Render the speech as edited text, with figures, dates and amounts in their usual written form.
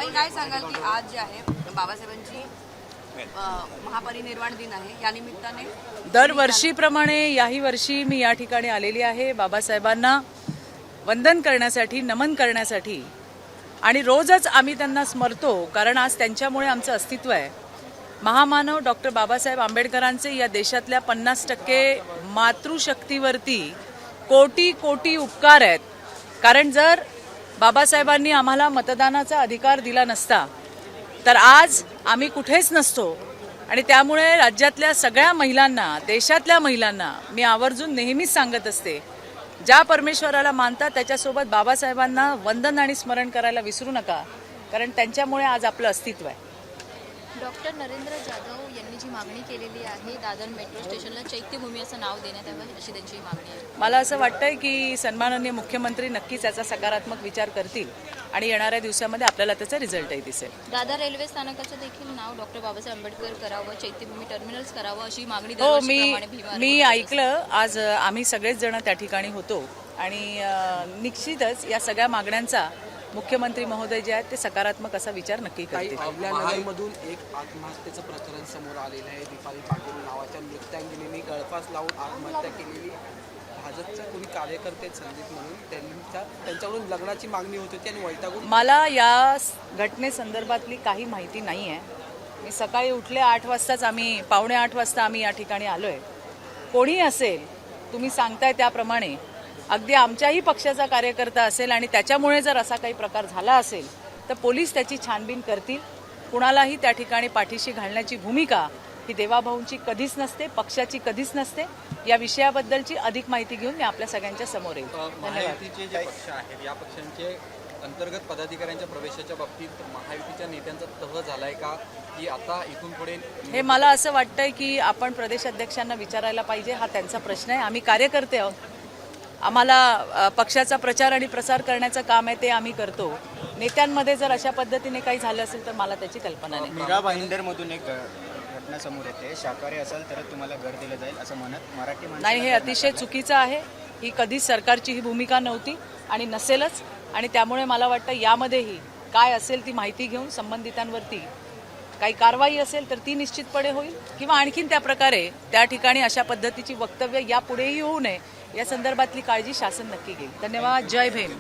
ताई काय सांगाल की आज जे आहे बाबासाहेबांची महापरिनिर्वाण दिन आहे, या निमित्ताने दरवर्षीप्रमाणे याही वर्षी मी या ठिकाणी आलेली आहे बाबासाहेबांना वंदन करण्यासाठी, नमन करण्यासाठी. आणि रोजच आम्ही त्यांना स्मरतो, कारण आज त्यांच्यामुळे आमचं अस्तित्व आहे. महामानव डॉक्टर बाबासाहेब आंबेडकरांचे या देशातल्या 50% मातृशक्तीवरती कोटी कोटी उपकार आहेत. कारण जर बाबासाहेबांनी आम्हाला मतदानाचा अधिकार दिला नसता तर आज आम्ही कुठेच नसतो. आणि त्यामुळे राज्यातल्या सगळ्या महिलांना, देशातल्या महिलांना मी आवर्जून नेहमीच सांगत असते, ज्या परमेश्वराला मानतात त्याच्यासोबत बाबासाहेबांना वंदन आणि स्मरण करायला विसरू नका, कारण त्यांच्यामुळे आज आपलं अस्तित्व आहे. डॉक्टर नरेंद्र जाधव यांनी जी मागणी केलेली आहे, दादर मेट्रो स्टेशनला चैत्यभूमी असं नाव देण्यात यावं अशी त्यांची मागणी आहे. मला असं वाटतंय की सन्माननीय मुख्यमंत्री नक्कीच याचा सकारात्मक विचार करतील आणि येणाऱ्या दिवसामध्ये आपल्याला त्याचा रिझल्टही दिसेल. दादर रेल्वे स्थानकाचं देखील नाव डॉक्टर बाबासाहेब आंबेडकर करावं, चैत्यभूमी टर्मिनल्स करावं अशी मागणी हो, मी ऐकलं. आज आम्ही सगळेच जण त्या ठिकाणी होतो आणि निश्चितच या सगळ्या मागण्यांचा मुख्यमंत्री महोदय जे आहेत ते सकारात्मक असा विचार नक्की करतील. नगरमधून एक आत्महत्येचं प्रकरण समोर आलेलं आहे. दीपाली पाटील नावाच्या नृत्यांगिनींनी गळफास लावून आत्महत्या केलेली. भाजपचे कोणी कार्यकर्ते संदीप म्हणून त्यांच्याकडून लग्नाची मागणी होत होती आणि वैतागून. मला या घटनेसंदर्भातली काही माहिती नाही आहे. मी सकाळी उठले 8 वाजताच, आम्ही 7:45 वाजता आम्ही या ठिकाणी आलोय. कोणी असेल, तुम्ही सांगताय त्याप्रमाणे अगदी आमच्याही पक्षाचा कार्यकर्ता असेल आणि त्याच्यामुळे जर असा काही प्रकार झाला असेल तर पोलीस त्याची छानबीन करतील. कुणालाही त्या ठिकाणी पाठीशी घालण्याची भूमिका ही देवाभाऊंची कधीच नसते, पक्षाची कधीच नसते. या विषयाबद्दलची अधिक माहिती घेऊन मी आपल्या सगळ्यांच्या समोर येईल. महायुतीचे जे पक्ष आहेत, या पक्षांचे अंतर्गत पदाधिकाऱ्यांच्या प्रवेशाच्या बाबतीत महायुतीच्या नेत्यांचा तह झालाय का, की आता इथून पुढे? हे मला असं वाटतंय की आपण प्रदेशाध्यक्षांना विचारायला पाहिजे. हा त्यांचा प्रश्न आहे. आम्ही कार्यकर्ते आहोत. आम्हाला पक्षाचा प्रचार आणि प्रसार करण्याचं काम आहे, ते आम्ही करतो. नेत्यांमध्ये जर अशा पद्धतीने काही झालं असेल तर मला त्याची कल्पना नाही. मीरा भाईंदरमधून एक घटना समोर येते, शाकाहारी असाल तर तुम्हाला घर दिलं जाईल असं म्हणत मराठी नाही, हे अतिशय चुकीचं आहे. ही कधीच सरकारची ही भूमिका नव्हती आणि नसेलच. आणि त्यामुळे मला वाटतं यामध्येही काय असेल ती माहिती घेऊन संबंधितांवरती काही कारवाई असेल तर ती निश्चितपणे होईल, किंवा आणखीन त्या प्रकारे त्या ठिकाणी अशा पद्धतीची वक्तव्य यापुढेही होऊ नये या संदर्भातली काळजी शासन नक्की घेईल. धन्यवाद. जय भीम.